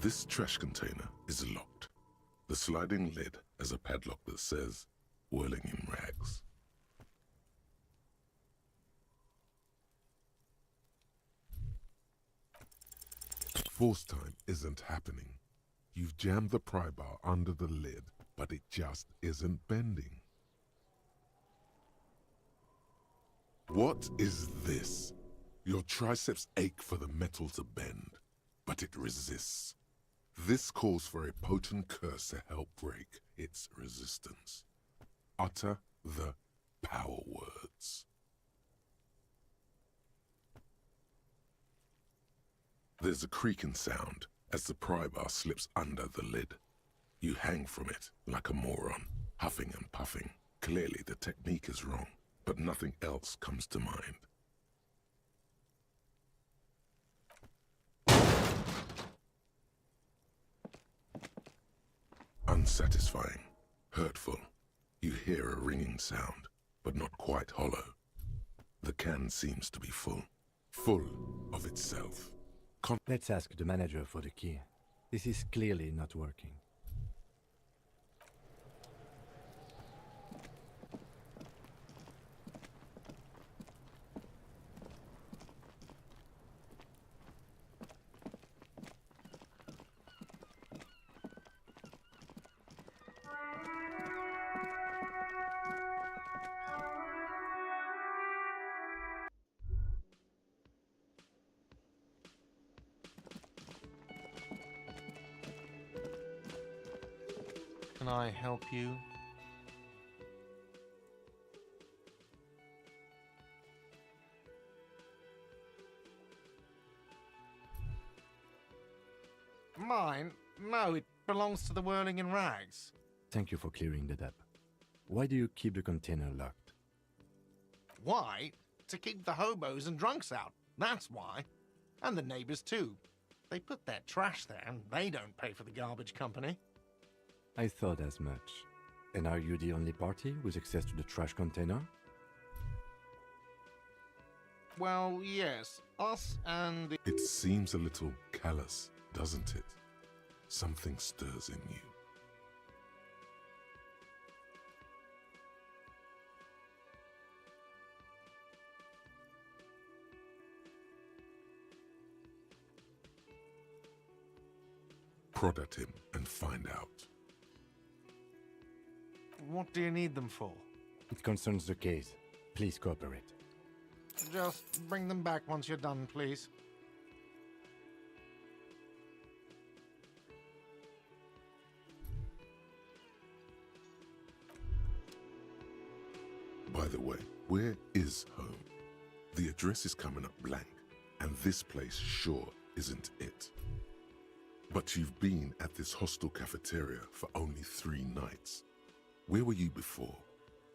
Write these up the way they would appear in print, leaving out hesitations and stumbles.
This trash container is locked. The sliding lid has a padlock that says, "Whirling in rags." Force time isn't happening. You've jammed the pry bar under the lid, but it just isn't bending. What is this? Your triceps ache for the metal to bend, but it resists. This calls for a potent curse to help break its resistance. Utter the power words. There's a creaking sound as the pry bar slips under the lid. You hang from it like a moron, huffing and puffing. Clearly the technique is wrong, but nothing else comes to mind. Unsatisfying, hurtful. You hear a ringing sound, but not quite hollow. The can seems to be full of itself. Let's ask the manager for the key. This is clearly not working. Can I help you? Mine? No, it belongs to the Whirling in Rags. Thank you for clearing that up. Why do you keep the container locked? Why? To keep the hobos and drunks out. That's why. And the neighbors too. They put their trash there and they don't pay for the garbage company. I thought as much. And are you the only party with access to the trash container? Well, yes. Us and the... It seems a little callous, doesn't it? Something stirs in you. Prod at him and find out. What do you need them for? It concerns the case. Please cooperate. Just bring them back once you're done, please. By the way, where is home? The address is coming up blank, and this place sure isn't it. But you've been at this hostel cafeteria for only 3 nights. Where were you before?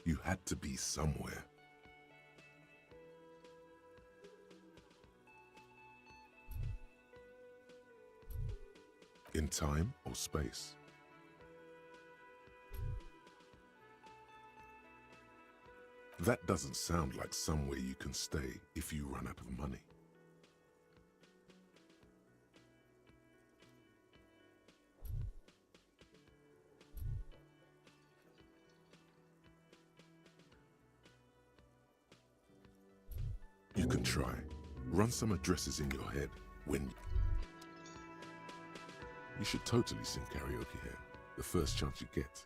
You had to be somewhere. In time or space? That doesn't sound like somewhere you can stay if you run out of money. You can try. Run some addresses in your head when... You should totally sing karaoke here, the first chance you get.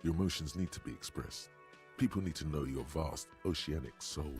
Your emotions need to be expressed. People need to know your vast, oceanic soul.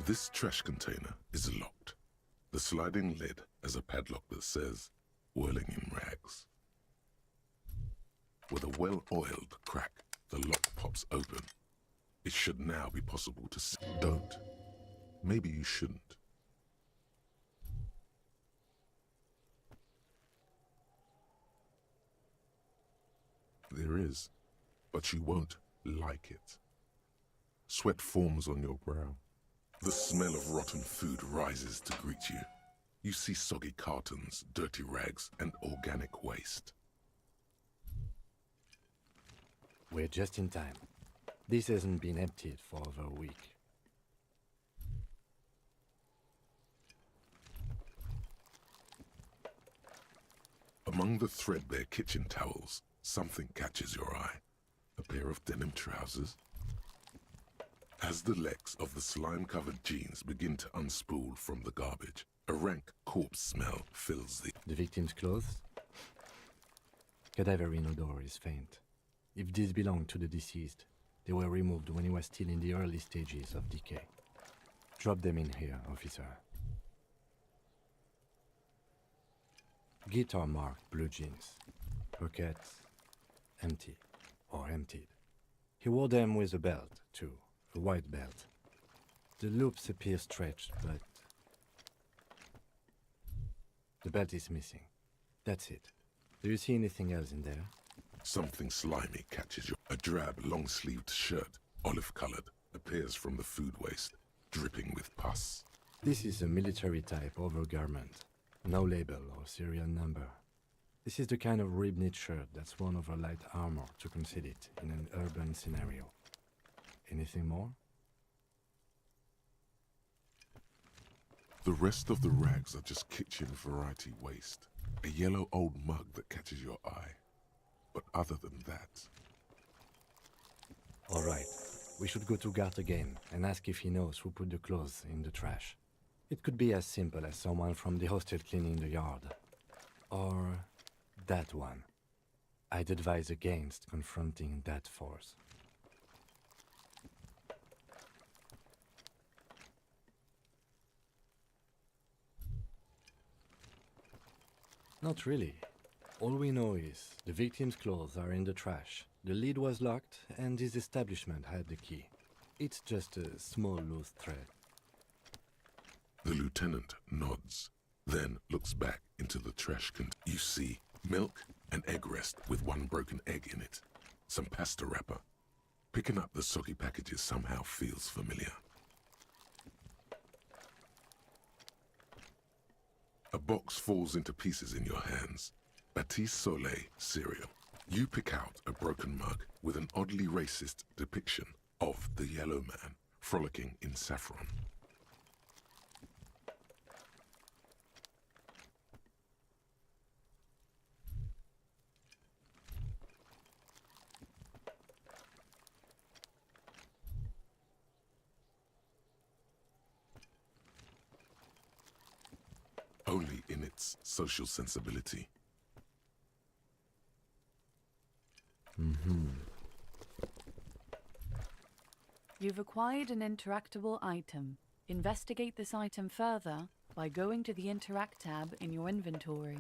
This trash container is locked. The sliding lid has a padlock that says, whirling in rags. With a well-oiled crack, the lock pops open. It should now be possible to see. Don't. Maybe you shouldn't. There is, but you won't like it. Sweat forms on your brow. The smell of rotten food rises to greet you. You see soggy cartons, dirty rags, and organic waste. We're just in time. This hasn't been emptied for over a week. Among the threadbare kitchen towels, something catches your eye. A pair of denim trousers. As the legs of the slime-covered jeans begin to unspool from the garbage, a rank corpse smell fills The victim's clothes? Cadaverine odor is faint. If these belong to the deceased, they were removed when he was still in the early stages of decay. Drop them in here, officer. Guitar-marked blue jeans. Pockets empty or emptied. He wore them with a belt, too. A white belt. The loops appear stretched, but the belt is missing. That's it. Do you see anything else in there? Something slimy catches you. A drab, long-sleeved shirt, olive-colored, appears from the food waste, dripping with pus. This is a military-type overgarment. No label or serial number. This is the kind of rib-knit shirt that's worn over light armor to conceal it in an urban scenario. Anything more? The rest of the rags are just kitchen variety waste. A yellow old mug that catches your eye. But other than that... All right. We should go to Gart again and ask if he knows who put the clothes in the trash. It could be as simple as someone from the hostel cleaning the yard. Or that one. I'd advise against confronting that force. Not really. All we know is the victim's clothes are in the trash. The lid was locked and his establishment had the key. It's just a small loose thread. The lieutenant nods, then looks back into the trash container. You see milk, an egg rest with one broken egg in it, some pasta wrapper. Picking up the soggy packages somehow feels familiar. A box falls into pieces in your hands. Baptiste Soleil cereal. You pick out a broken mug with an oddly racist depiction of the yellow man frolicking in saffron. Only in its social sensibility. You've acquired an interactable item. Investigate this item further by going to the Interact tab in your inventory.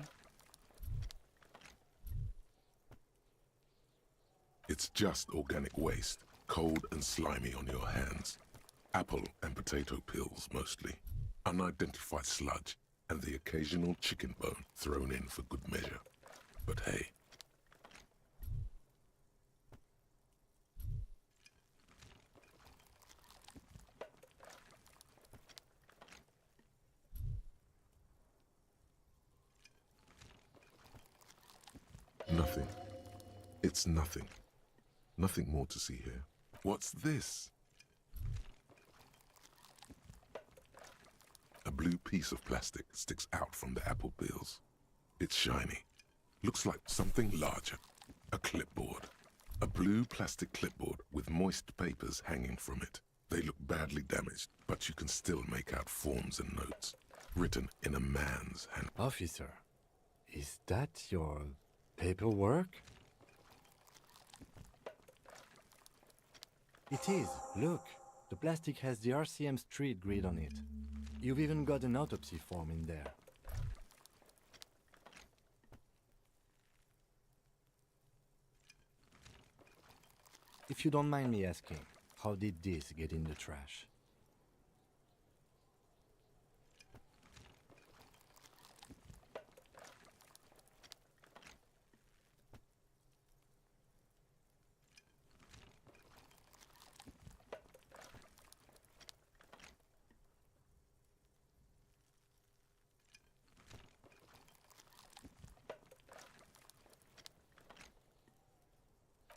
It's just organic waste, cold and slimy on your hands. Apple and potato peels mostly. Unidentified sludge and the occasional chicken bone thrown in for good measure. But hey. Nothing. It's nothing. Nothing more to see here. What's this? A blue piece of plastic sticks out from the apple peels. It's shiny. Looks like something larger. A clipboard. A blue plastic clipboard with moist papers hanging from it. They look badly damaged, but you can still make out forms and notes, written in a man's hand. Officer, is that your paperwork? It is. Look. The plastic has the RCM street grid on it. You've even got an autopsy form in there. If you don't mind me asking, how did this get in the trash?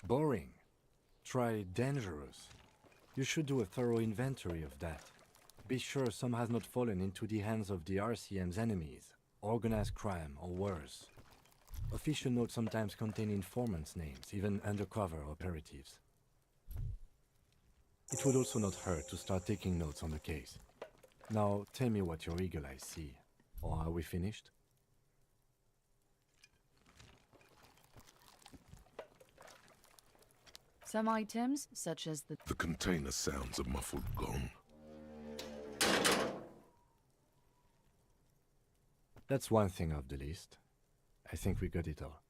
Boring. Try dangerous. You should do a thorough inventory of that. Be sure some has not fallen into the hands of the RCM's enemies, organized crime or worse. Official notes sometimes contain informants' names, even undercover operatives. It would also not hurt to start taking notes on the case. Now, tell me what your eagle eyes see. Or are we finished? Some items, such as the The container sounds a muffled gong. That's one thing off the list. I think we got it all.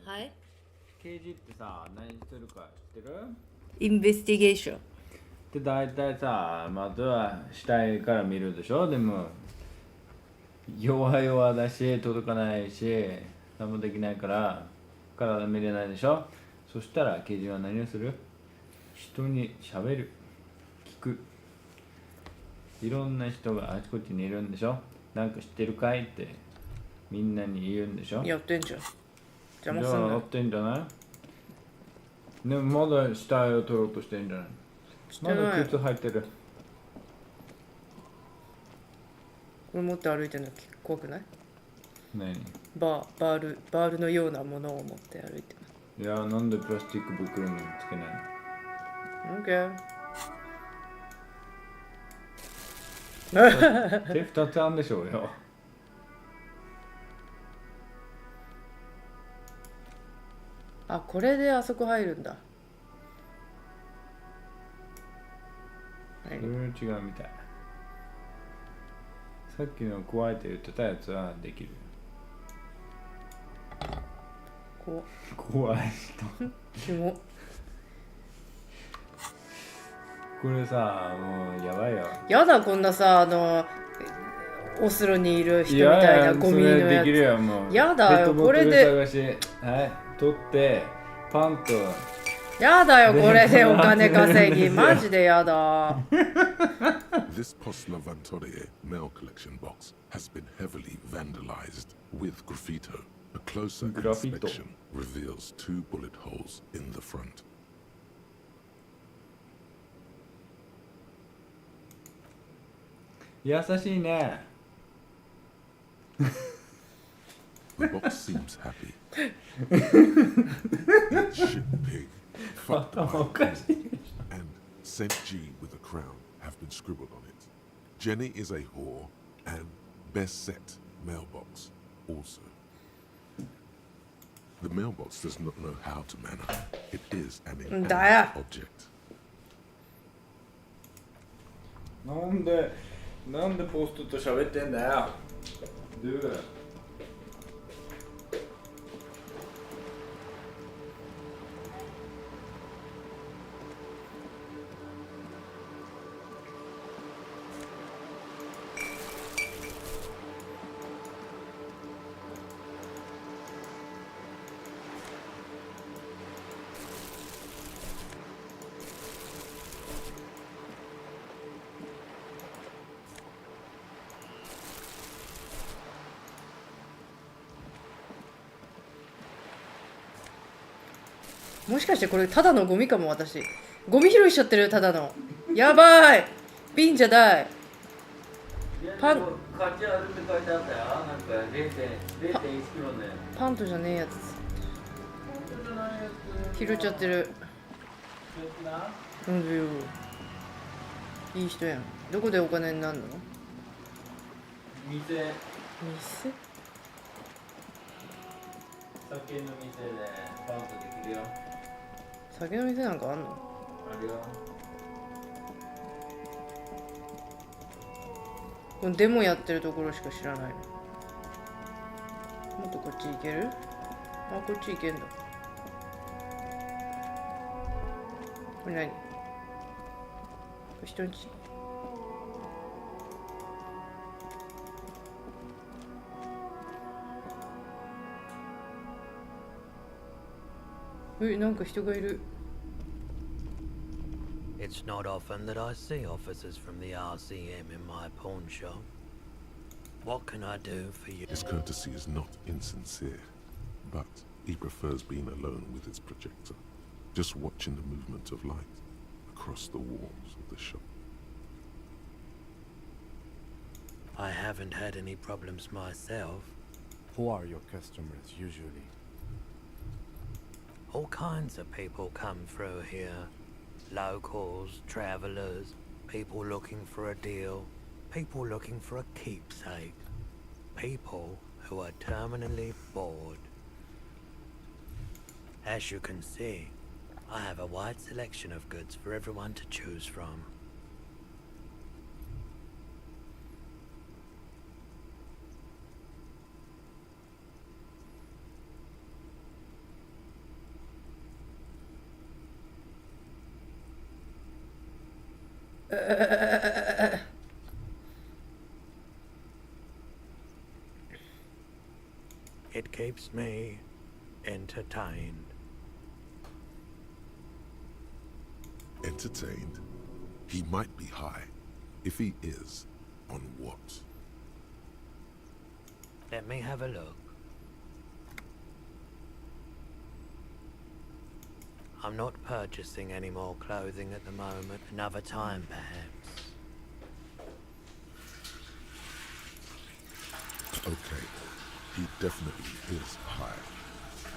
はい。刑事ってさ、何するか知ってる？インベスティゲーション。で、大体さ、まずは死体から見るでしょ。でも弱々だし、届かないし、何もできないから体見れないでしょ。そしたら刑事は何をする？人に喋る、聞く。いろんな人があちこちにいるんでしょ。なんか知ってるかいってみんなに言うんでしょ。やってんじゃん。邪魔じゃあすんなやってんじゃない？でもまだ死体を取ろうとしてんじゃない？してないまだ靴履いてる。これ持って歩いてるの怖くない？何？バールのようなものを持って歩いていや、なんでプラスチック袋につけないる。OK。の？手2つあるんでしょうよ。あ、これであそこ入るんだ。それ違うみたい。さっきの怖いって言ってたやつはできる。怖い人。キモ。これさ、もうやばいよ。やだ、こんなさ、オスロにいる人みたいなゴミのやそれできるつ。よ、もう。やだよ、これで。探し、はい、取ってパンと。やだよ、これでお金稼ぎ。マジでやだ。This Postler Vantorie mail collection box has been heavily vandalized with graffito. A closer inspection reveals 2 bullet holes in the front. 優しいね。The box seems happy. Eat shit pig, fucked by a queen, and Saint G with a crown have been scribbled on it. Jenny is a whore, and best set mailbox also. The mailbox does not know how to manner. It is an inanimate object. なんでポストと喋ってんだよ。ドゥ。もしかしてこれただのゴミかも。私ゴミ拾いしちゃってる。ただのやばい。瓶じゃない。パン価値あるって書いてあったよ。なんか0.1キロね。パントじゃねえやつ拾っちゃってる。うんよ。いい人やん。どこでお金になるの？店店？酒の店でパンとできるよ。酒の店なんかあんの？あるよ。このデモやってるところしか知らないの。もっとこっち行ける？あ、こっち行けんだ。これ何？これ人んち？なんか人がいる。It's not often that I see officers from the RCM in my pawn shop. What can I do for you? His courtesy is not insincere, but he prefers being alone with his projector, just watching the movement of light across the walls of the shop. I haven't had any problems myself. Who are your customers usually? All kinds of people come through here. Locals, travelers, people looking for a deal, people looking for a keepsake, people who are terminally bored. As you can see, I have a wide selection of goods for everyone to choose from. It keeps me entertained. Entertained? He might be high. If he is, on what? Let me have a look. I'm not purchasing any more clothing at the moment. Another time, perhaps. Okay, he definitely is high.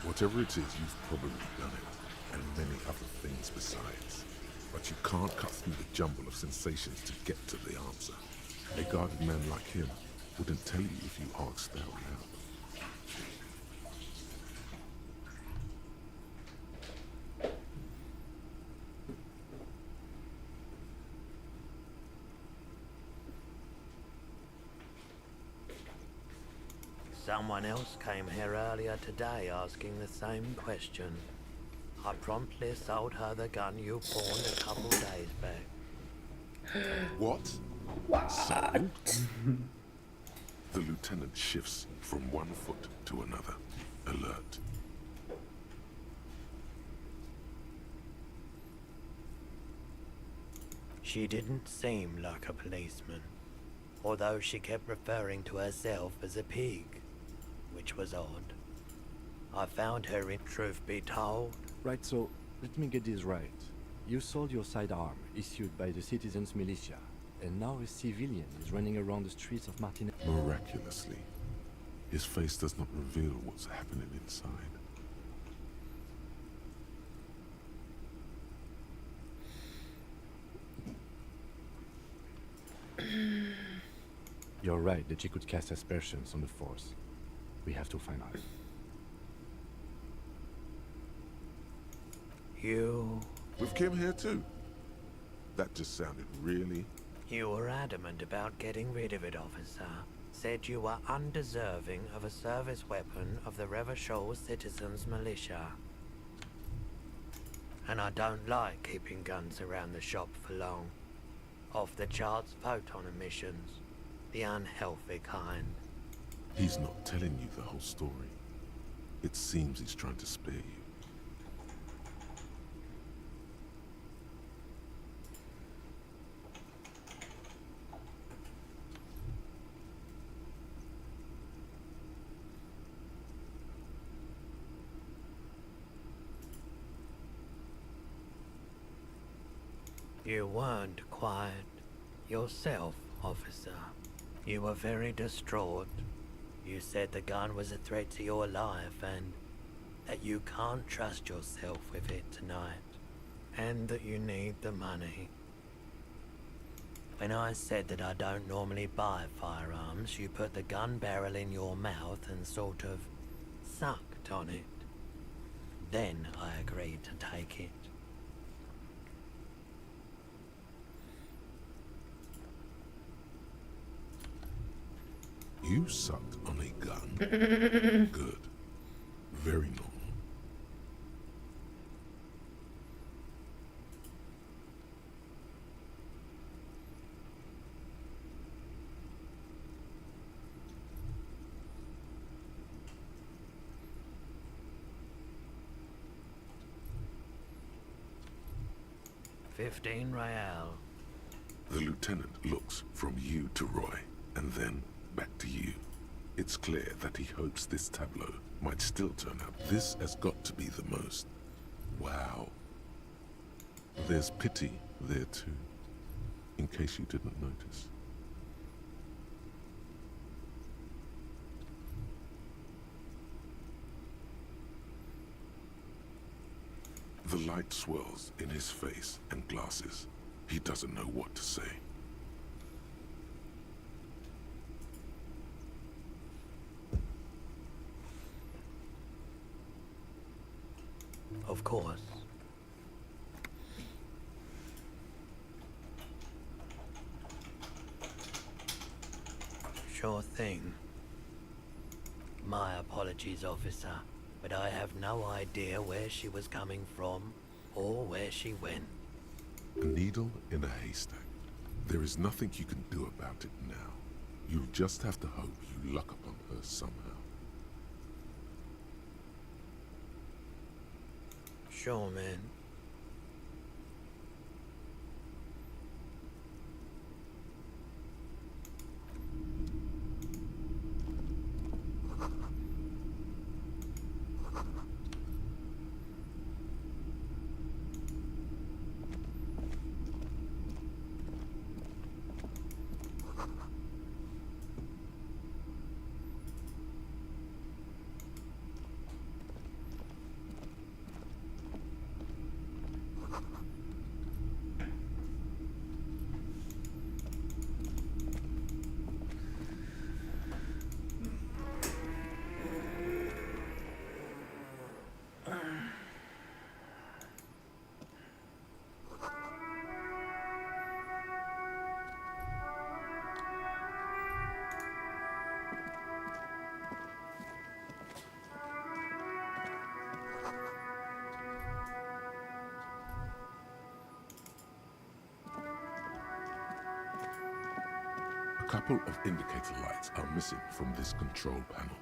Whatever it is, you've probably done it, and many other things besides. But you can't cut through the jumble of sensations to get to the answer. A guarded man like him wouldn't tell you if you asked out loud. Someone else came here earlier today asking the same question. I promptly sold her the gun you pawned a couple days back. What? So? The lieutenant shifts from one foot to another, alert. She didn't seem like a policeman, although she kept referring to herself as a pig, which was odd. I found her, in truth be told. Right, so let me get this right. You sold your sidearm, issued by the citizens' militia, and now a civilian is running around the streets of Martinez. Miraculously, his face does not reveal what's happening inside. You're right that she could cast aspersions on the force. We have to find out. With Kim here too? That just sounded really... You were adamant about getting rid of it, officer. Said you were undeserving of a service weapon of the Revachol Citizens Militia. And I don't like keeping guns around the shop for long. Off the charts photon emissions. The unhealthy kind. He's not telling you the whole story. It seems he's trying to spare you. You weren't quiet yourself, officer. You were very distraught. You said the gun was a threat to your life and that you can't trust yourself with it tonight, and that you need the money. When I said that I don't normally buy firearms, you put the gun barrel in your mouth and sort of sucked on it. Then I agreed to take it. You sucked on a gun. Good. Very normal. $15 real. The lieutenant looks from you to Roy, and then back to you. It's clear that he hopes this tableau might still turn out. This has got to be the most. Wow. There's pity there too, in case you didn't notice. The light swirls in his face and glasses. He doesn't know what to say. Of course. Sure thing. My apologies, officer, but I have no idea where she was coming from or where she went. A needle in a haystack. There is nothing you can do about it now. You'll just have to hope you luck upon her somehow. Sure, man. A couple of indicator lights are missing from this control panel.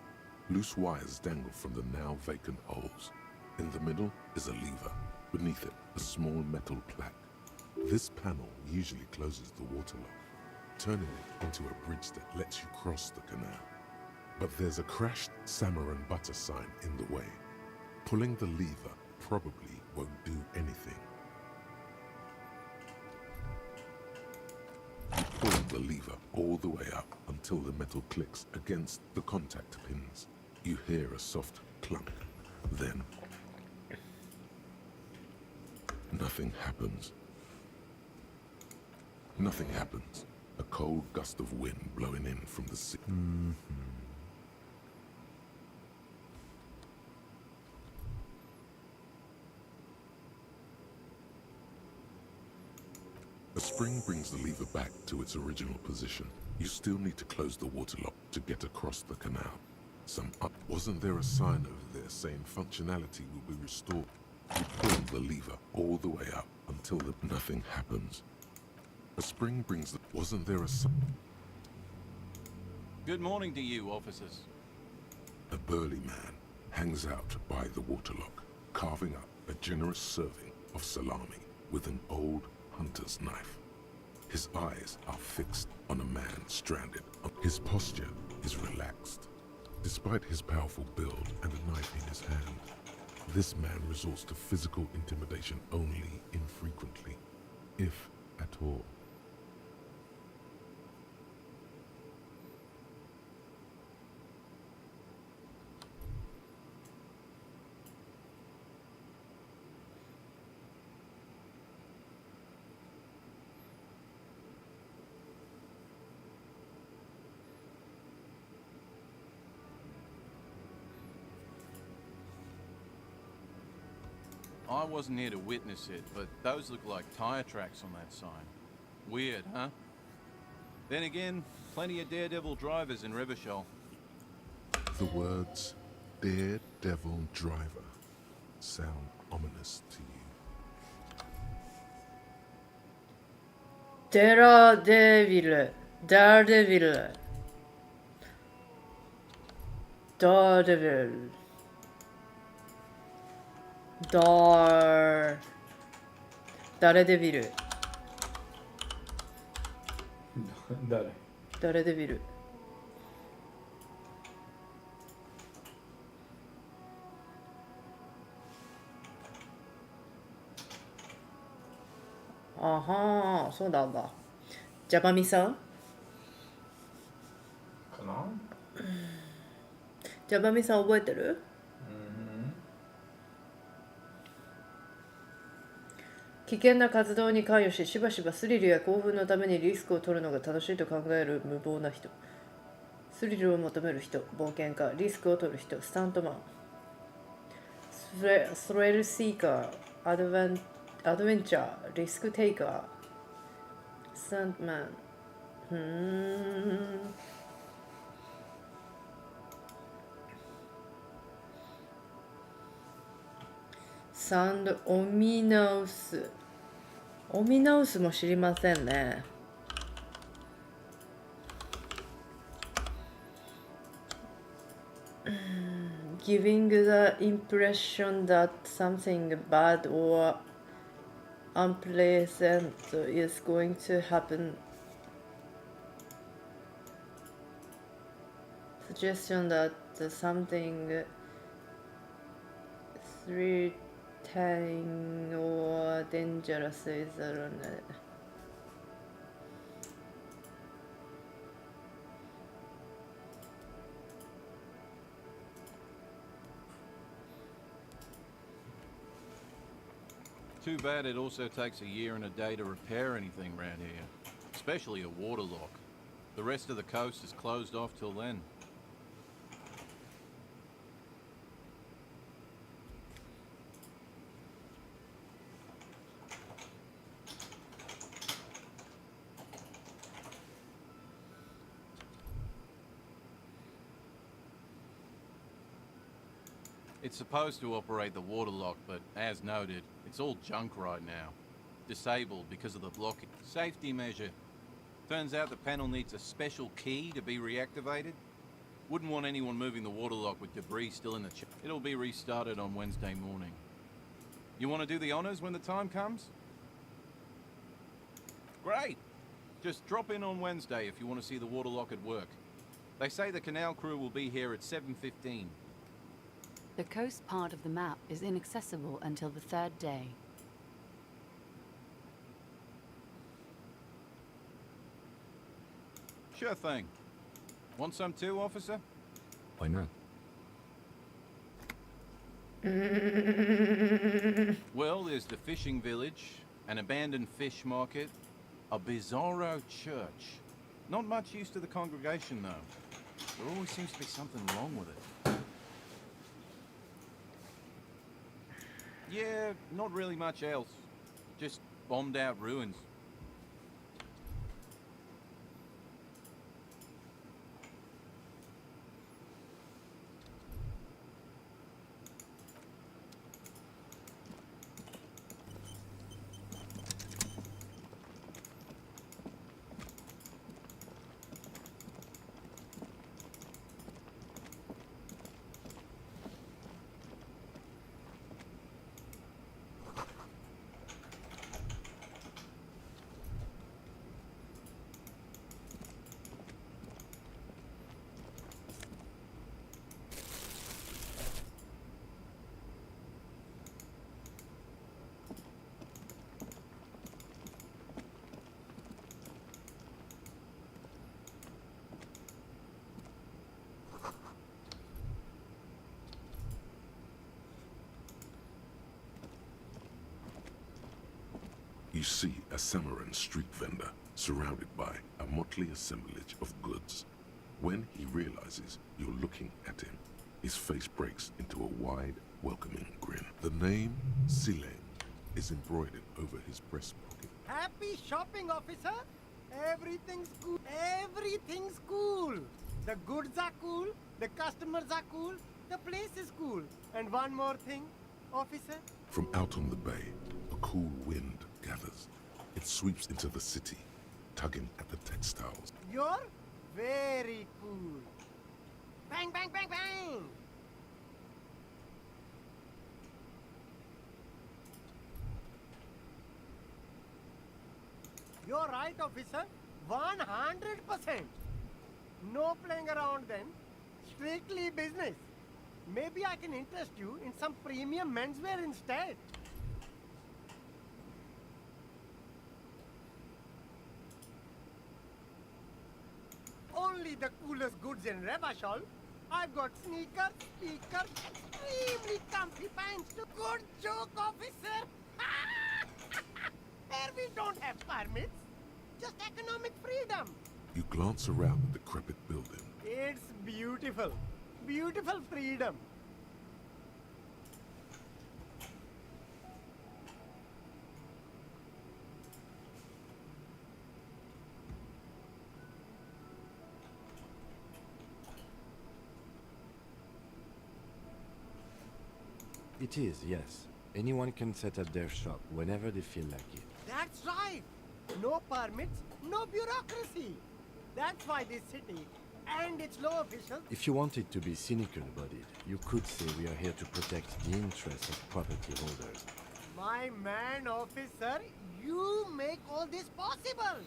Loose wires dangle from the now vacant holes. In the middle is a lever. Beneath it, a small metal plaque. This panel usually closes the water lock, turning it into a bridge that lets you cross the canal. But there's a crashed salmon and butter sign in the way. Pulling the lever probably won't do anything. You pull the lever all the way up until the metal clicks against the contact pins. You hear a soft clunk. Then nothing happens. Nothing happens. A cold gust of wind blowing in from the sea. A spring brings the lever back to its original position. You still need to close the water lock to get across the canal. Wasn't there a sign over there saying functionality will be restored? You pull the lever all the way up until nothing happens. A spring brings the... Wasn't there a sign? Good morning to you, officers. A burly man hangs out by the water lock, carving up a generous serving of salami with an old hunter's knife. His eyes are fixed on a man stranded. His posture is relaxed. Despite his powerful build and a knife in his hand, this man resorts to physical intimidation only infrequently, if at all. I wasn't here to witness it, but those look like tire tracks on that sign. Weird, huh? Then again, plenty of daredevil drivers in Revachol. The words Daredevil Driver sound ominous to you. Daredevil. Daredevil. Daredevil.誰デビル誰誰デビルあはーそうなんだジャバミさんかな。ジャバミさん覚えてる危険な活動に関与し、しばしばスリルや興奮のためにリスクを取るのが楽しいと考える無謀な人。スリルを求める人、冒険家、リスクを取る人、スタントマン。スリルシーカー、アドベンチャー、リスクテイカー、スタントマン。サンドオミナウス。オミナウスも知りませんね。Giving the impression that something bad or unpleasant is going to happen. Suggestion that something threatening or dangerous is around. Too bad it also takes a year and a day to repair anything around here, especially a water lock. The rest of the coast is closed off till then. It's supposed to operate the water lock, but as noted, it's all junk right now. Disabled because of the blockage. Safety measure. Turns out the panel needs a special key to be reactivated. Wouldn't want anyone moving the water lock with debris still in the chip. It'll be restarted on Wednesday morning. You want to do the honors when the time comes? Great! Just drop in on Wednesday if you want to see the water lock at work. They say the canal crew will be here at 7:15. The coast part of the map is inaccessible until the third day. Sure thing. Want some too, officer? Why not? Well, there's the fishing village, an abandoned fish market, a bizarro church. Not much use to the congregation, though. There always seems to be something wrong with it. Yeah, not really much else. Just bombed out ruins. You see a Samaran street vendor surrounded by a motley assemblage of goods. When he realizes you're looking at him, his face breaks into a wide, welcoming grin. The name Sileng is embroidered over his breast pocket. Happy shopping, officer. Everything's cool. Everything's cool. The goods are cool. The customers are cool. The place is cool. And one more thing, officer. From out on the bay, a cool wind gathers. It sweeps into the city, tugging at the textiles. You're very cool. Bang, bang, bang, bang. You're right, officer. 100%. No playing around then. Strictly business. Maybe I can interest you in some premium menswear instead. Only the coolest goods in Revachol. I've got sneakers, speakers, extremely comfy pants. Good joke, officer. Here we don't have permits. Just economic freedom. You glance around the decrepit building. It's beautiful. Beautiful freedom. It is, yes. Anyone can set up their shop whenever they feel like it. That's right. No permits, no bureaucracy. That's why this city and its law officials. If you wanted to be cynical about it, you could say we are here to protect the interests of property holders. My man, officer, you make all this possible.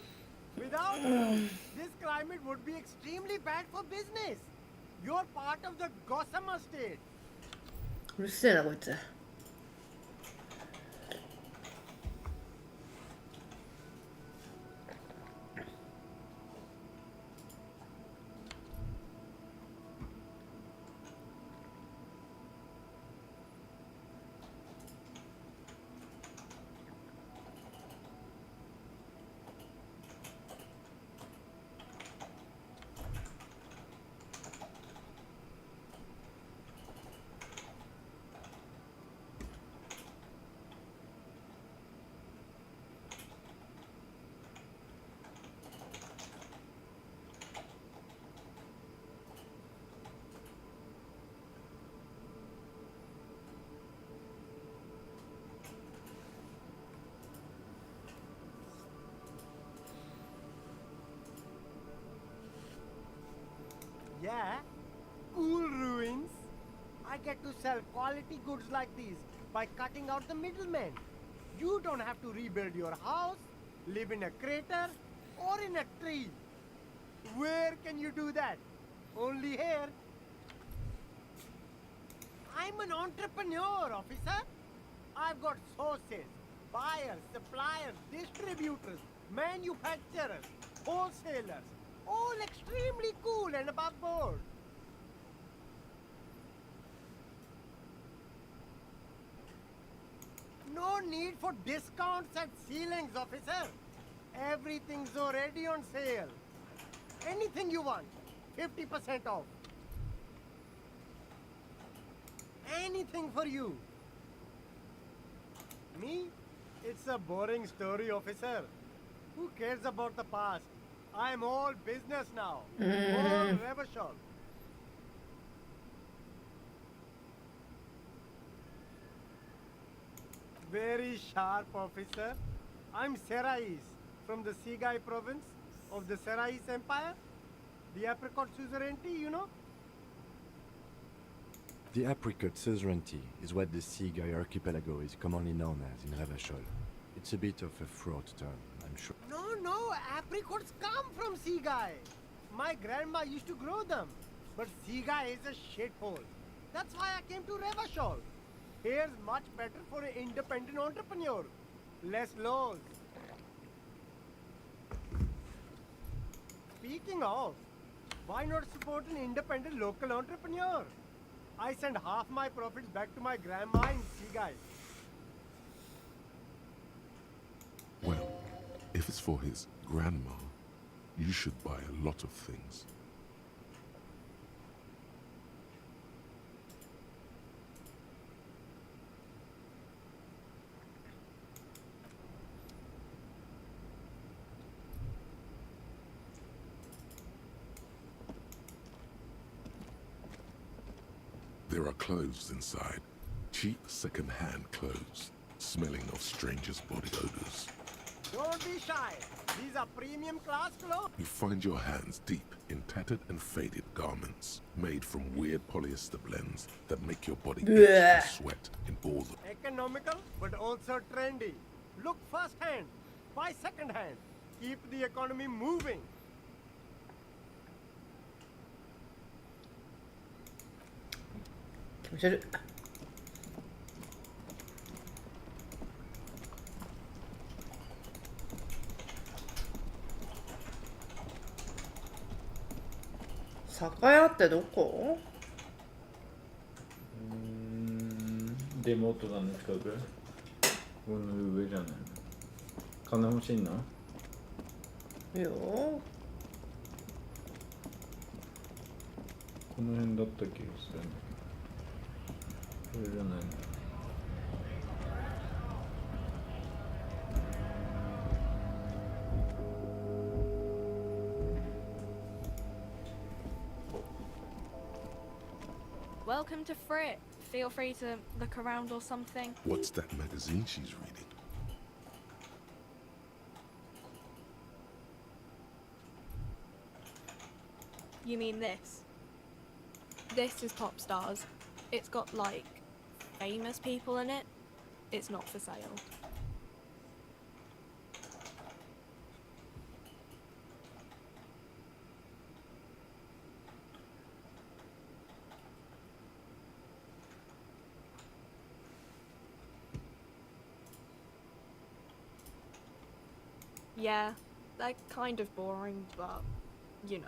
Without you, this climate would be extremely bad for business. You're part of the Gossamer state. うるせえなこいつ。Yeah, cool ruins. I get to sell quality goods like these by cutting out the middlemen. You don't have to rebuild your house, live in a crater, or in a tree. Where can you do that? Only here. I'm an entrepreneur, officer. I've got sources, buyers, suppliers, distributors, manufacturers, wholesalers, all extremely cool and above board. No need for discounts at ceilings, officer. Everything's already on sale. Anything you want, 50% off. Anything for you. Me? It's a boring story, officer. Who cares about the past? I'm all business now. All Revachol. Very sharp, officer. I'm Serais from the Sigai province of the Serais Empire. The apricot suzerainty, you know? The apricot suzerainty is what the Sigai archipelago is commonly known as in Revachol. It's a bit of a fraught term, I'm sure. No, apricots come from Sigai. My grandma used to grow them. But Sigai is a shithole. That's why I came to Revachol. Here's much better for an independent entrepreneur. Less laws. Speaking of, why not support an independent local entrepreneur? I send half my profits back to my grandma in Sigai. Well, if it's for his grandma, you should buy a lot of things. There are clothes inside. Cheap second-hand clothes, smelling of strangers' body odors. Don't be shy. These are premium class clothes. You find your hands deep in tattered and faded garments made from weird polyester blends that make your body itch Blech. and sweat in all the... Economical, but also trendy. Look first hand, buy second hand. Keep the economy moving.酒屋ってどこ？デモートだね、近く。この上じゃないの。金欲しいの？いいよ。この辺だった気がするね。これじゃないの。Welcome to Frit. Feel free to look around or something. What's that magazine she's reading? You mean this? This is Pop Stars. It's got, like, famous people in it. It's not for sale. Yeah, they're kind of boring, but, you know.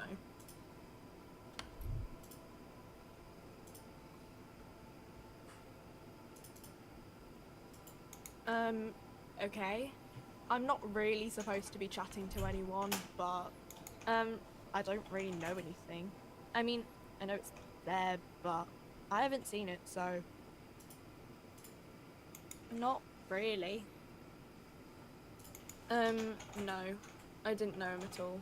Okay. I'm not really supposed to be chatting to anyone, but, I don't really know anything. I mean, I know it's there, but I haven't seen it, so... Not really. No. I didn't know him at all.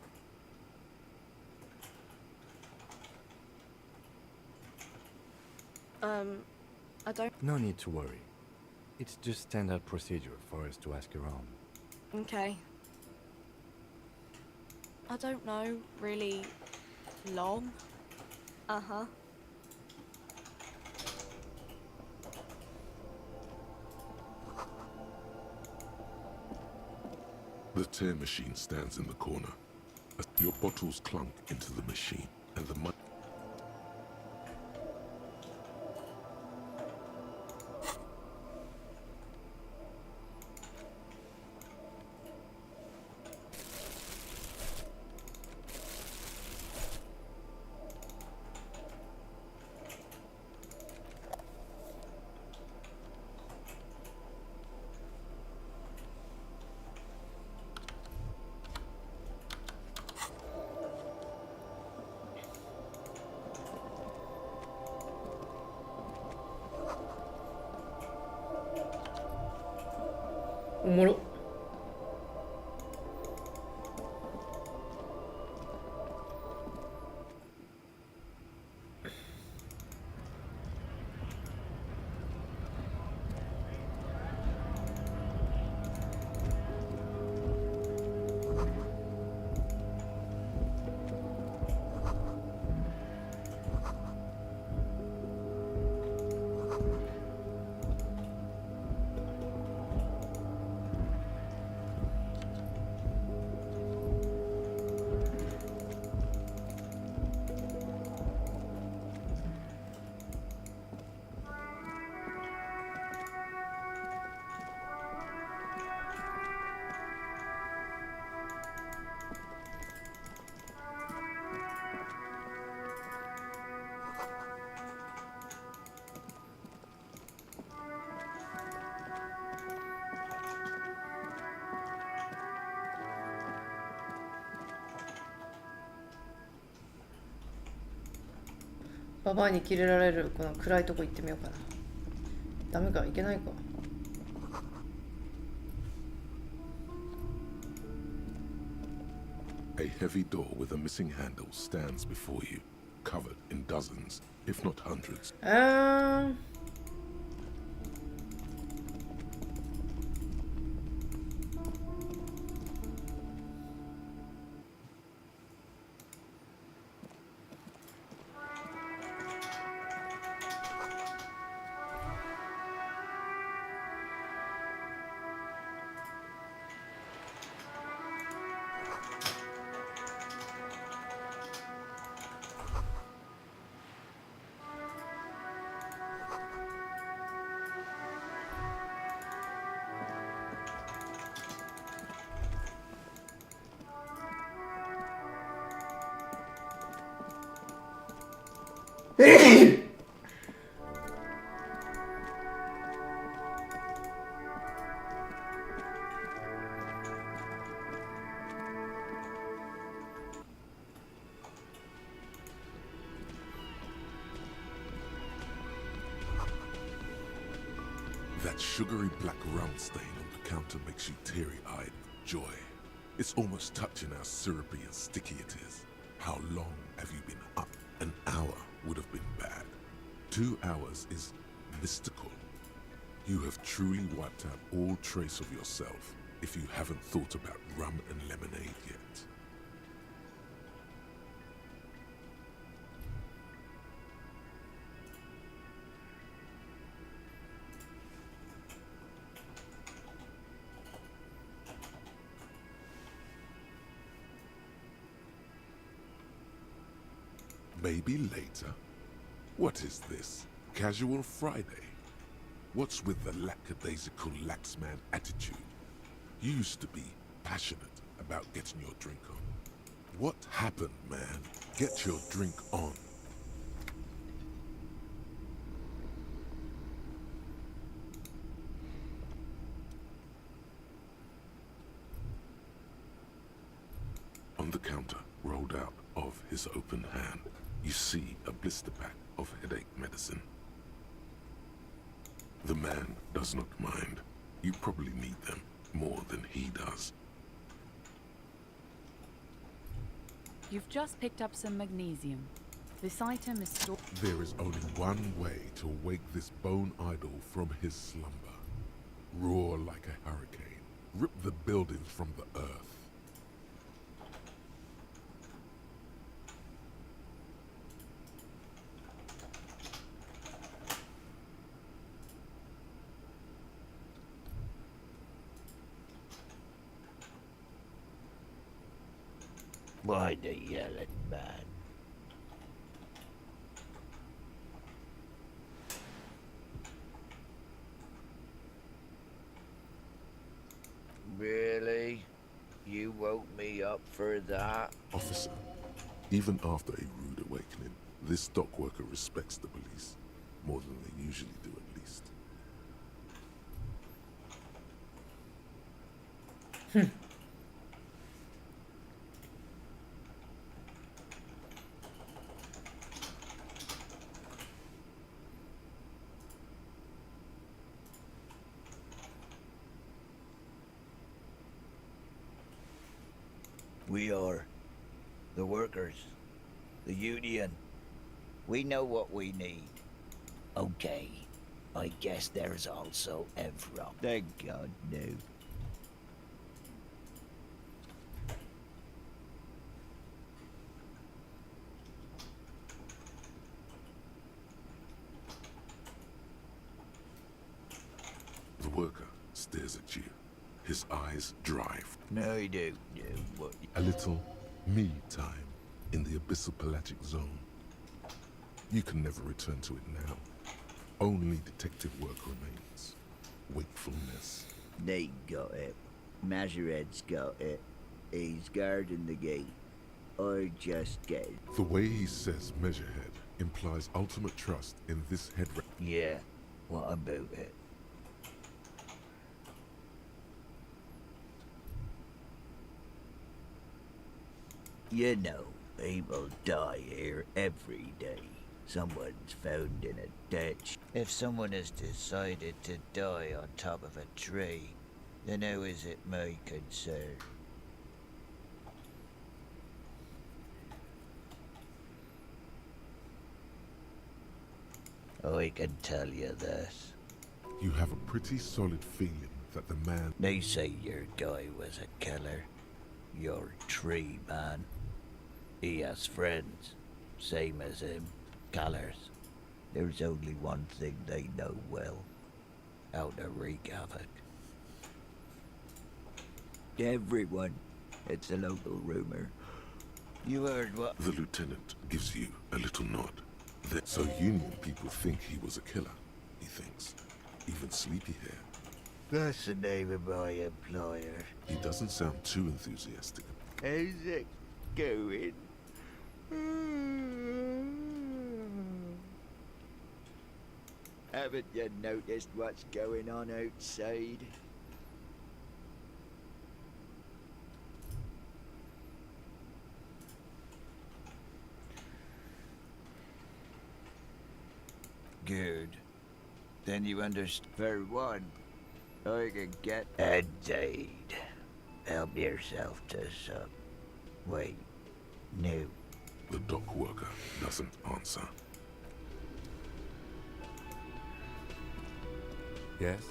I don't... No need to worry. It's just standard procedure for us to ask around. Okay. I don't know, really long. Uh-huh. The tear machine stands in the corner. Your bottles clunk into the machine, and the money...おもろ。ババアにキレられるこの暗いとこ行ってみようかな。ダメか、いけないか。A heavy door with a missing handle stands before you, covered in dozens, if not hundreds. That sugary black rum stain on the counter makes you teary-eyed with joy. It's almost touching how syrupy and sticky it is. How long have you been up? An hour would have been bad. 2 hours is mystical. You have truly wiped out all trace of yourself if you haven't thought about rum and lemonade yet. Maybe later? What is this? Casual Friday? What's with the lackadaisical laxman attitude? You used to be passionate about getting your drink on. What happened, man? Get your drink on. On the counter, rolled out of his open hand, you see a blister pack of headache medicine. The man does not mind. You probably need them more than he does. You've just picked up some magnesium. This item is stored. There is only one way to wake this bone idol from his slumber. Roar like a hurricane. Rip the buildings from the earth. Why the yelling man? Really? You woke me up for that? Officer, even after a rude awakening, this dock worker respects the police more than they usually do, at least. We are the workers, the union. We know what we need. Okay, I guess there's also Evra. Thank God, no. The worker stares at you, his eyes dry. No, I don't know what. A little me time in the abyssal pelagic zone. You can never return to it now. Only detective work remains. Wakefulness. They got it. Majoret's got it. He's guarding the gate. Or just get it. The way he says Measurehead implies ultimate trust in this head. Yeah, what about it? You know, people die here every day. Someone's found in a ditch. If someone has decided to die on top of a tree, then how is it my concern? I can tell you this. You have a pretty solid feeling that the man... They say your guy was a killer. Your tree man. He has friends, same as him, killers. There's only one thing they know well. How to wreak havoc. Everyone. It's a local rumor. You heard what? The lieutenant gives you a little nod. So Union people think he was a killer, he thinks. Even Sleepyhair. That's the name of my employer. He doesn't sound too enthusiastic. How's it going? Haven't you noticed what's going on outside? Good. Then you understand. For one, I can get... Indeed. Help yourself to some. Wait. No. The dock worker doesn't answer. Yes?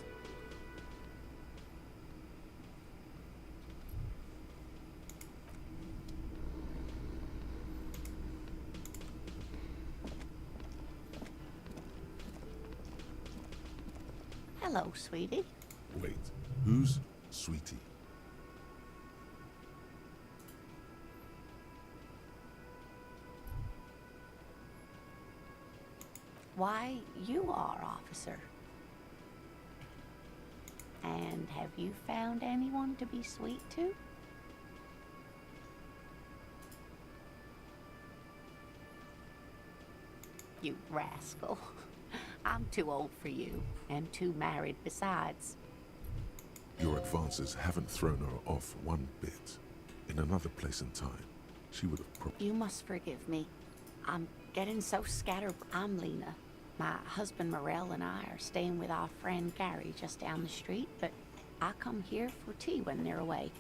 Hello, sweetie. Wait, who's Sweetie? Why, you are, officer. And have you found anyone to be sweet to? You rascal. I'm too old for you, and too married besides. Your advances haven't thrown her off one bit. In another place and time, she would have You must forgive me. I'm getting so scattered. I'm Lena. My husband Morel and I are staying with our friend Gary just down the street, but I come here for tea when they're away.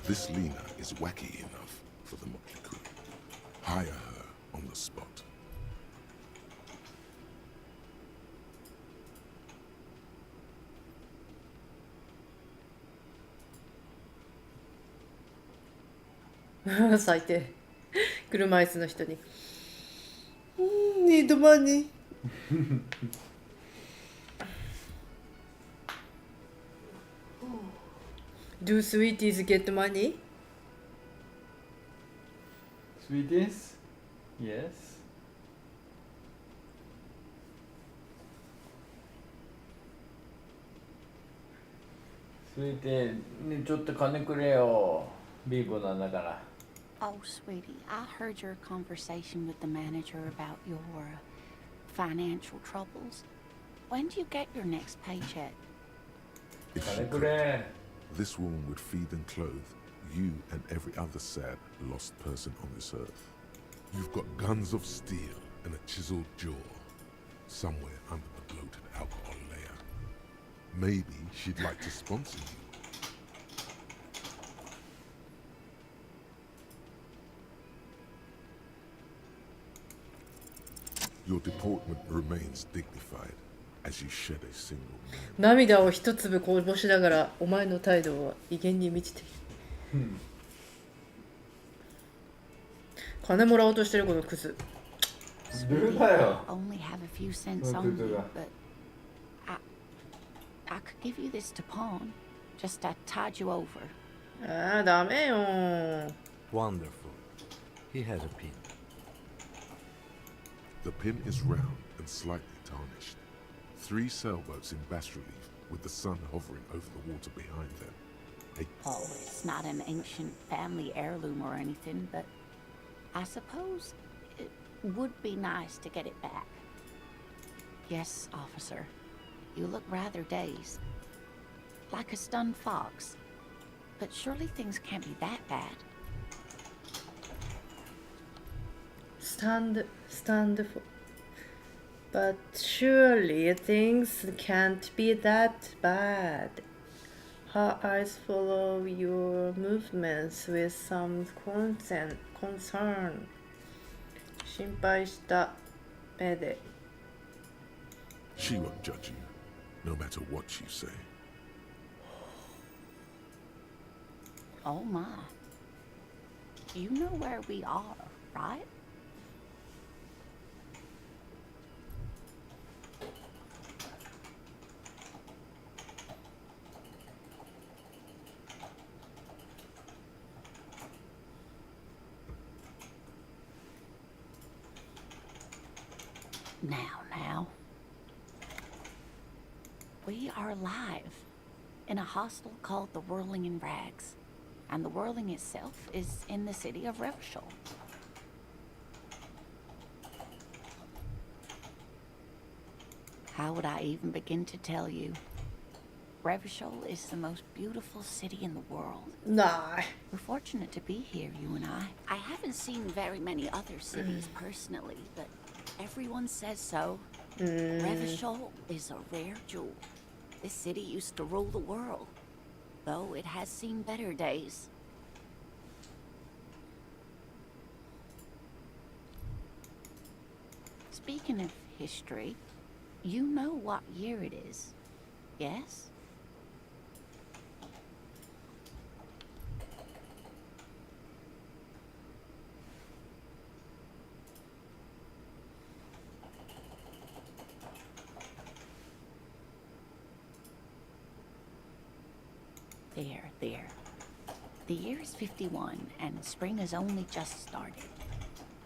This Lena is wacky enough for the motley crew. Hire her on the spot.最低。車椅子の人に。Need money. Do sweeties get money? Sweeties? Yes. Sweetie, ね、ちょっと金くれよ。貧乏なんだから。Oh, sweetie, I heard your conversation with the manager about your financial troubles. When do you get your next paycheck? If she 金く could, れ。 this woman would feed and clothe you and every other sad, lost person on this earth. You've got guns of steel and a chiseled jaw, somewhere under the bloated alcohol layer. Maybe she'd like to sponsor you. Your deportment remains dignified as you shed a single man. 涙を一粒こぼしながら、お前の態度は威厳に満ちている。金もらおうとしてるこのクズ。 Sweetie, I only have a few cents on me, but I could give you this to pawn. Just to tide you over. ああ、ダメよ。Wonderful. He has a pin. The pin is round and slightly tarnished. 3 sailboats in bas relief with the sun hovering over the water behind them. Oh, it's not an ancient family heirloom or anything, but I suppose it would be nice to get it back. Yes, officer. You look rather dazed. Like a stunned fox. But surely things can't be that bad. stand for. But surely things can't be that bad. Her eyes follow your movements with some concern. 心配した目で。She won't judge you, no matter what you say. Oh my. You know where we are, right? Now. We are live in a hostel called the Whirling in Rags, and the Whirling itself is in the city of Revachol. How would I even begin to tell you? Revachol is the most beautiful city in the world. Nah. We're fortunate to be here, you and I. I haven't seen very many other cities personally, but everyone says so. Revachol is a rare jewel. This city used to rule the world, though it has seen better days. Speaking of history, you know what year it is, yes? There. The year is 51, and spring has only just started.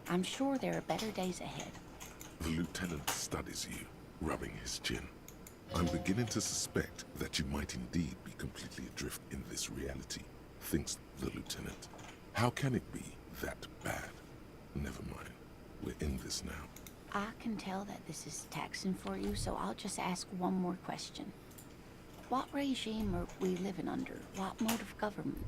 I'm sure there are better days ahead. The lieutenant studies you, rubbing his chin. I'm beginning to suspect that you might indeed be completely adrift in this reality, thinks the lieutenant. How can it be that bad? Never mind. We're in this now. I can tell that this is taxing for you, so I'll just ask one more question. What regime are we living under? What mode of government?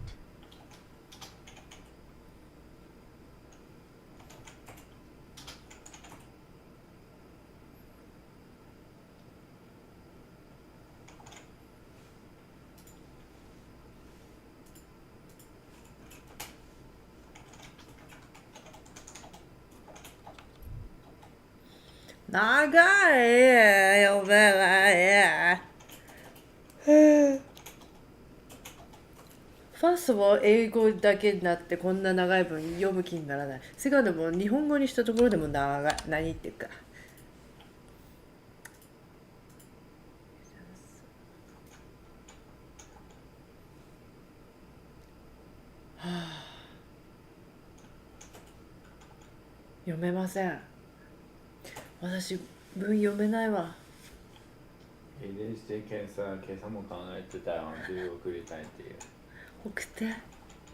長い読めないファーストも英語だけになってこんな長い文読む気にならない。セカンドも日本語にしたところでも長い。何言ってるか。はあ、読めません。私文読めないわ。遺伝子的検査、今朝も考えてたよ。授業送りたいっていう。送って。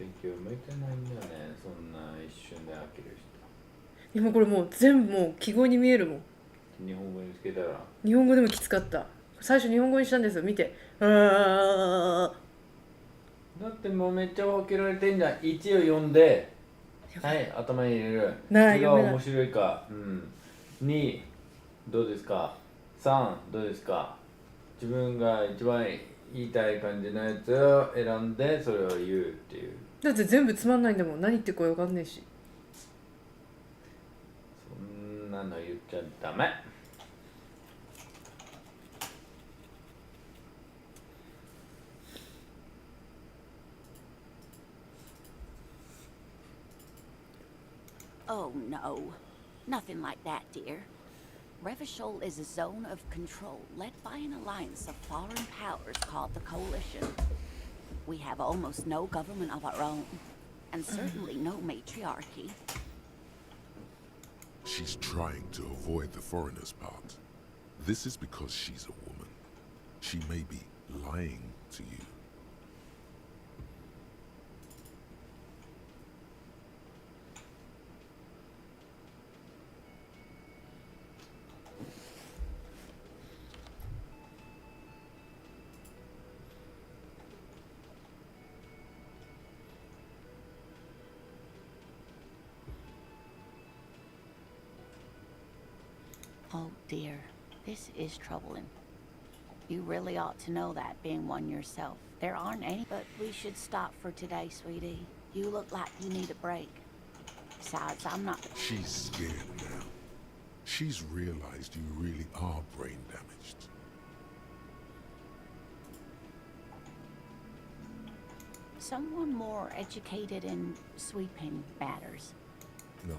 勉強向いてないんだよね。そんな一瞬で飽きる人。今これもう全部もう記号に見えるもん。日本語につけたら。日本語でもきつかった。最初日本語にしたんですよ。見て。だってもうめっちゃ分けられてんじゃん。1を読んで、はい、頭に入れる。何が面白いか。2、どうですか。3、どうですか。自分が一番言いたい感じのやつを選んでそれを言うっていう。だって全部つまんないんだもん。何言ってるか分かんねえし。そんなの言っちゃダメ。Oh no, nothing like that, dear. Revachol is a zone of control led by an alliance of foreign powers called the Coalition. We have almost no government of our own, and certainly no matriarchy. She's trying to avoid the foreigner's part. This is because she's a woman. She may be lying to you. Oh dear, this is troubling. You really ought to know that, being one yourself. There aren't any, but we should stop for today, sweetie. You look like you need a break. Besides, I'm not... She's scared now. She's realized you really are brain damaged. Someone more educated in sweeping matters. No.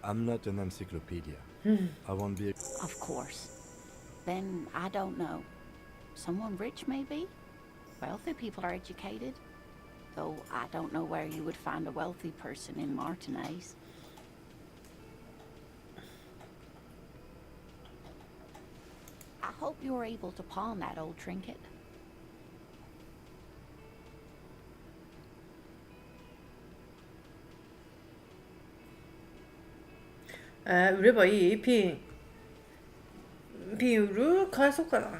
I'm not an encyclopedia. I won't be... Of course. Then I don't know. Someone rich, maybe? Wealthy people are educated. Though I don't know where you would find a wealthy person in Martinez. I hope you were able to pawn that old trinket.売ればいい？ピン売る？返そうかな。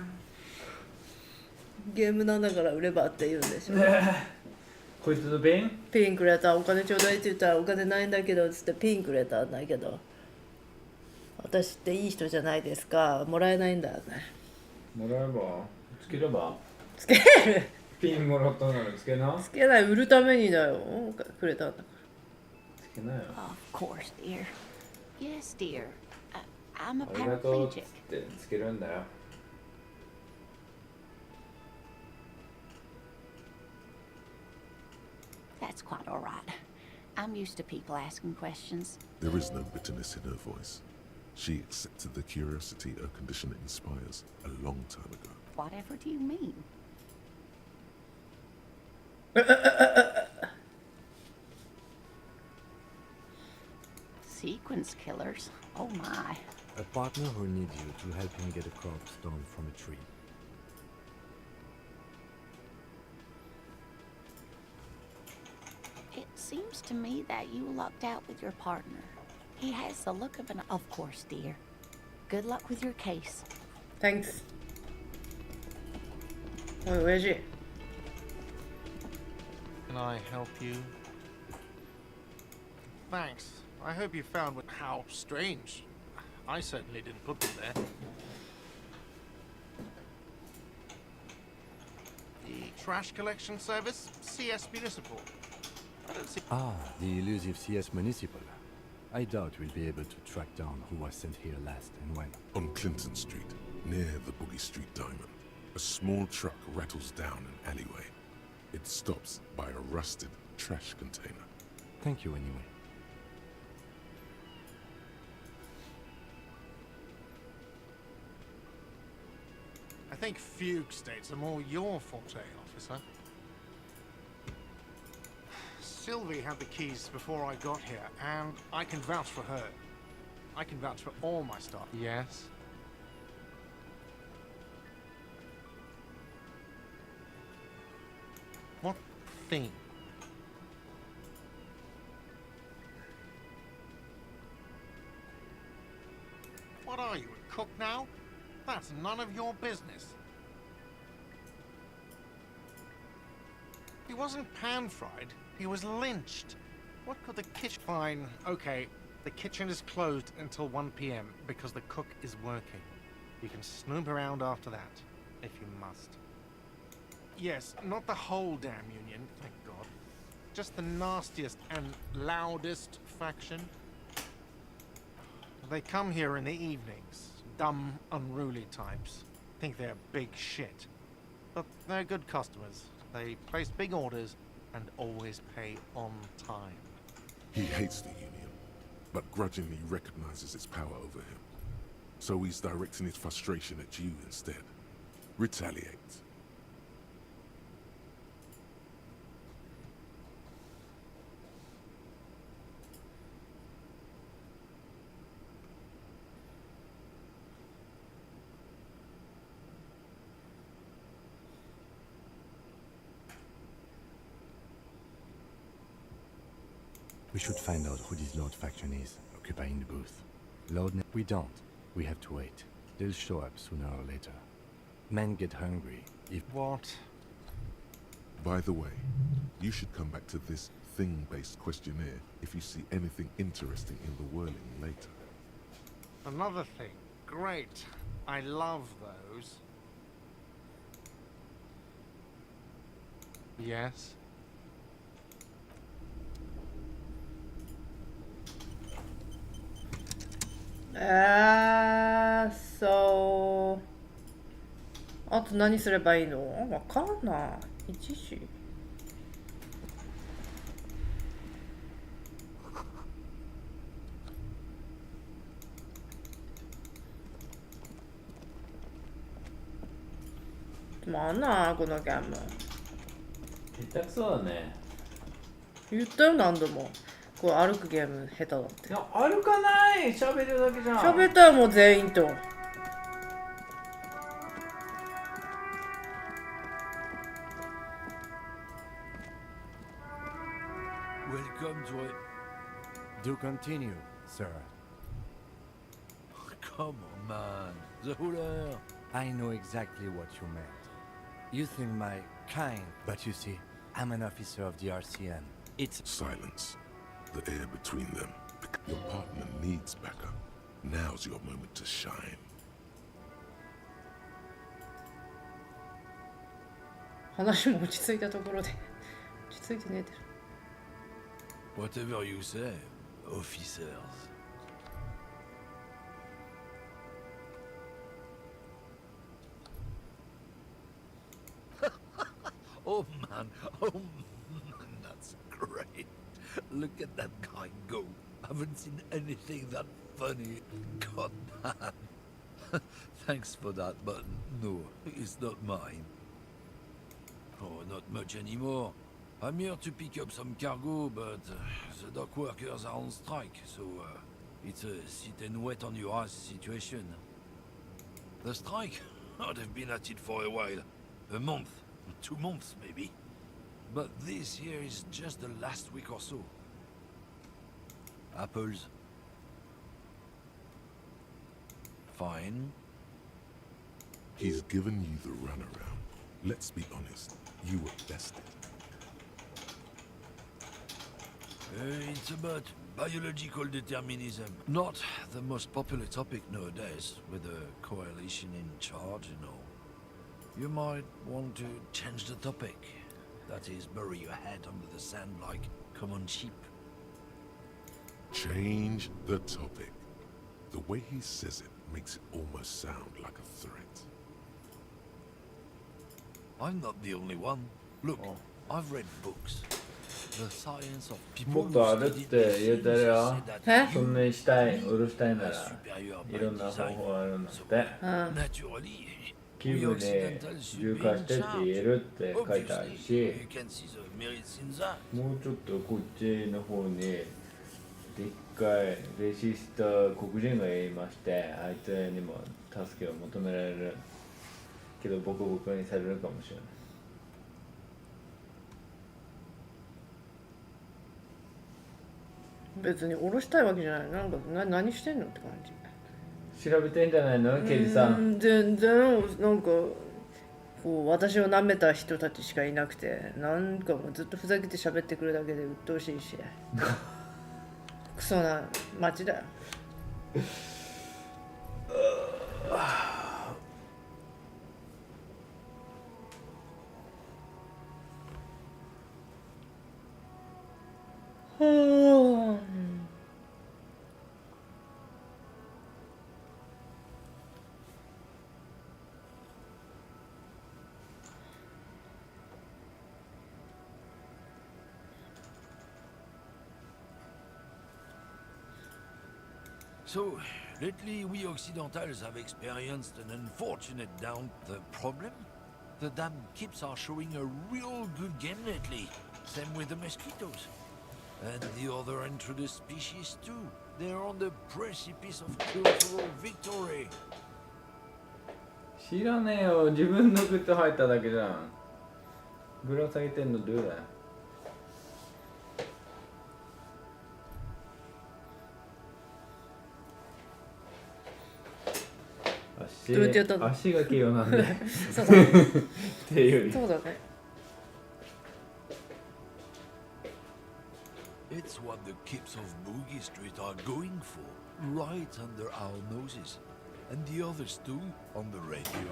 ゲームなんだから売ればって言うんでしょ。こいつのペン？ピンくれた、お金ちょうだいって言ったらお金ないんだけどつってピンくれたんだけど、私っていい人じゃないですか、もらえないんだよね。もらえばつければつける？ピンもらったならつけな。つけない、売るためにだよ、くれたんだから。つけなよ。Of course, dear. Yes, dear. I'm a ありがとうっつ paraplegic. ってつけるんだよ。That's quite all right. I'm used to people asking questions. There is no bitterness in her voice. She accepted the curiosity her condition inspires a long time ago. Whatever do you mean? Sequence killers? Oh my. A partner who needs you to help him get a carved stone from a tree. It seems to me that you lucked out with your partner. He has the look of an... Of course, dear. Good luck with your case. Thanks. おい、親父。Can I help you? Thanks. I hope you found how strange. I certainly didn't put them there. The trash collection service? CS Municipal. I don't see... Ah, the elusive CS Municipal. I doubt we'll be able to track down who was sent here last and when. On Clinton Street, near the Boogie Street Diamond, a small truck rattles down an alleyway. It stops by a rusted trash container. Thank you anyway. I think fugue states are more your forte, officer. Sylvie had the keys before I got here, and I can vouch for her. I can vouch for all my staff. Yes? What thing? What are you, a cook now? That's none of your business. He wasn't pan-fried, he was lynched. What could the kitchen... Fine, okay. The kitchen is closed until 1 p.m. because the cook is working. You can snoop around after that, if you must. Yes, not the whole damn union, thank God. Just the nastiest and loudest faction. They come here in the evenings. Dumb, unruly types. Think they're big shit. But they're good customers. They place big orders and always pay on time. He hates the union, but grudgingly recognizes its power over him. So he's directing his frustration at you instead. Retaliate. We should find out who this Lord faction is, occupying the booth. We don't. We have to wait. They'll show up sooner or later. Men get hungry if... What? By the way, you should come back to this thing-based questionnaire if you see anything interesting in the whirling later. Another thing. great. I love those. Yes.そう。あと何すればいいの？わかんない。一時。つまんないこのゲーム。下手くそだね。言ったよ何度も。こう歩くゲーム下手だって。いや、歩かない。喋るだけじゃん。喋ったよもう全員と。Welcome to it. Do continue, sir. Come on, man. The hooler. I know exactly what you meant. You think my kind, but you see, I'm an officer of the RCN. It's Silence. The air between them. Your partner needs backup. Now's your moment to shine. 話も落ち着いたところで落ち着いて寝てる。Whatever you say, officers. Oh man, that's great. Look at that guy go. Haven't seen anything that funny. God man. Thanks for that, but no, it's not mine. Oh, not much anymore. I'm here to pick up some cargo, but the dock workers are on strike, so it's a sit and wait on your ass situation. The strike? Oh, they've been at it for a while. A month, 2 months maybe. But this year is just the last week or so. Apples. Fine. He's given you the runaround. Let's be honest, you were bested. It's about biological determinism. Not the most popular topic nowadays, with the coalition in charge, you know. You might want to change the topic. That is, bury your head under the sand like common sheep. Change the topic. The way he says it makes it almost sound like a threat. I'm not the only one. Look, I've read books. The science of people もっとあるって言うてるよ。え？そんなにしたい、売るしたいならいろんな方法あるんだって。気分で重化してって言えるって書いてあるし、もうちょっとこっちの方にでっかいレシスト黒人がいまして、あいつにも助けを求められるけどボコボコにされるかもしれない。別に下ろしたいわけじゃない。なんか何してんのって感じ。調べてんじゃないの、刑事さん。全然なんかこう私を舐めた人たちしかいなくて、なんかもうずっとふざけて喋ってくるだけで鬱陶しいしクソな街だよ。So, lately we Occidentals have experienced an unfortunate down. The problem? The damn kips are showing a real good game lately. Same with the mosquitoes. And the other introduced species too. They're on the precipice of cultural victory. 知らねえよ、自分の靴履いただけじゃん。ぶら下げてんのどうだよ。どうやってやったの？足が器用なんでそうだねっていうよりそうだね。It's what the kips of Boogie Street are going for, right under our noses. And the others too, on the radio.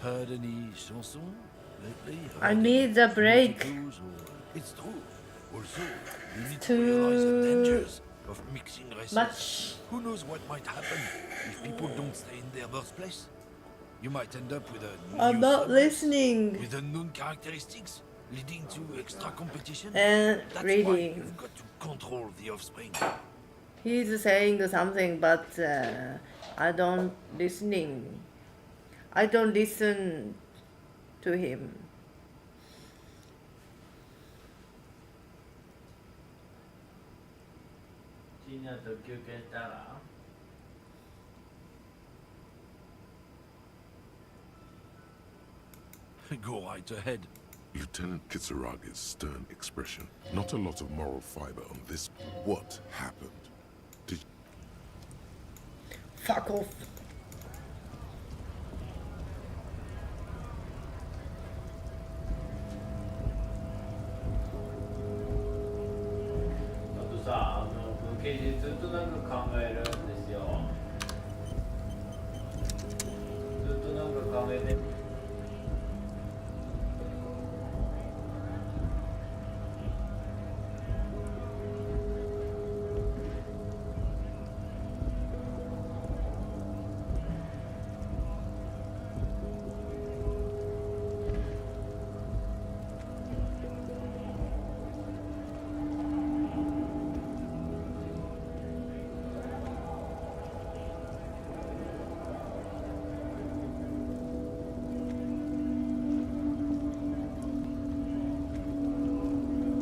Heard any chansons lately? I Heard need any a break. musicals it's true. Also, you need to realize the dangers of mixing races. Much. Who knows what might happen if people don't stay in their birthplace? You might end up with a I'm new not suburb listening. with unknown characteristics, leading to extra competition. And That's why reading. you've got to control the offspring. He's saying something, but I don't listening. I don't listen to him. Go right ahead. Lieutenant Kitsurage's stern expression. Not a lot of moral fiber on this. What happened? Did Fuck off.